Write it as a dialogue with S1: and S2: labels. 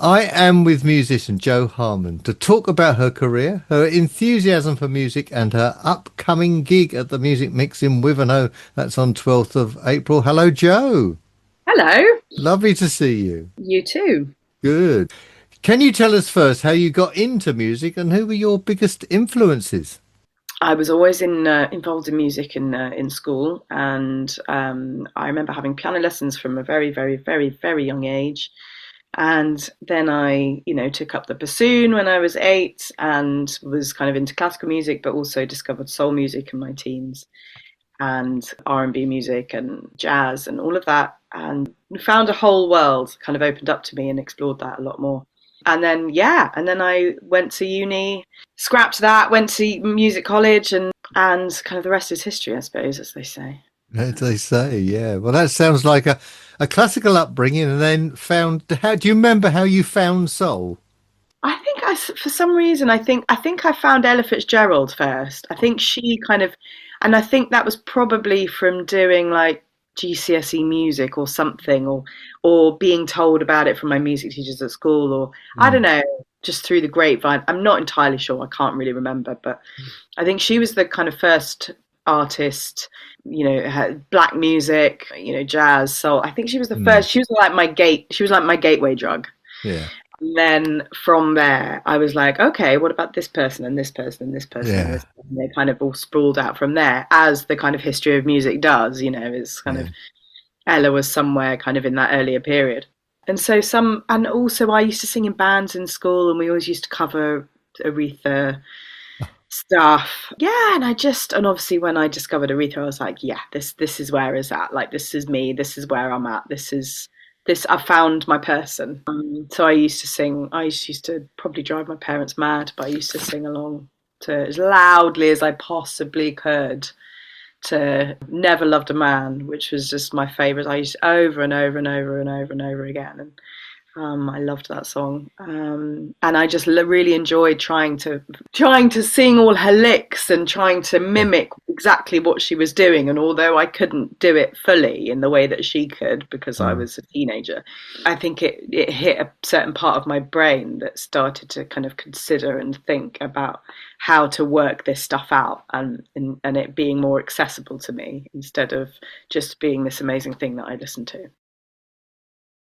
S1: I am with musician Jo Harman to talk about her career, her enthusiasm for music, and her upcoming gig at the Music Mix in Wivenhoe. That's on 12th of April. Hello, Joe.
S2: Hello,
S1: Lovely to see you.
S2: you too.
S1: Good. Can you tell us first how you got into music and who were your biggest influences?
S2: I was always involved in music in school, and I remember having piano lessons from a very, very, very, very young age. And then I took up the bassoon when I was 8, and was kind of into classical music, but also discovered soul music in my teens, and R&B music and jazz and all of that, and found a whole world kind of opened up to me and explored that a lot more. And then I went to uni, scrapped that, went to music college, and kind of the rest is history, I suppose, as they say.
S1: As they say, yeah. Well, that sounds like a classical upbringing and then found, how do you remember how you found soul?
S2: I think for some reason, I think I found Ella Fitzgerald first. I think she kind of, and I think that was probably from doing like GCSE music or something, or being told about it from my music teachers at school, or I don't
S1: Mm.
S2: know, just through the grapevine. I'm not entirely sure. I can't really remember, but I think she was the kind of first artist, had black music, jazz. So I think she was the
S1: Mm.
S2: first. She was like my gate. She was like my gateway drug.
S1: Yeah.
S2: And then from there, I was like, okay, what about this person and this person and this person and
S1: Yeah.
S2: this person? They kind of all sprawled out from there, as the kind of history of music does. It's kind
S1: Yeah.
S2: of Ella was somewhere kind of in that earlier period. And also I used to sing in bands in school, and we always used to cover Aretha stuff. Yeah, and obviously when I discovered Aretha, I was like, yeah, this is where it's at. Like, this is me. This is where I'm at. This. I found my person. So I used to sing. I used to probably drive my parents mad, but I used to sing along to as loudly as I possibly could to "Never Loved a Man," which was just my favorite. I used over and over and over and over and over again, and I loved that song, and I just really enjoyed trying to sing all her licks and trying to mimic exactly what she was doing. And although I couldn't do it fully in the way that she could because I
S1: Mm.
S2: was a teenager, I think it hit a certain part of my brain that started to kind of consider and think about how to work this stuff out, and it being more accessible to me instead of just being this amazing thing that I listened to.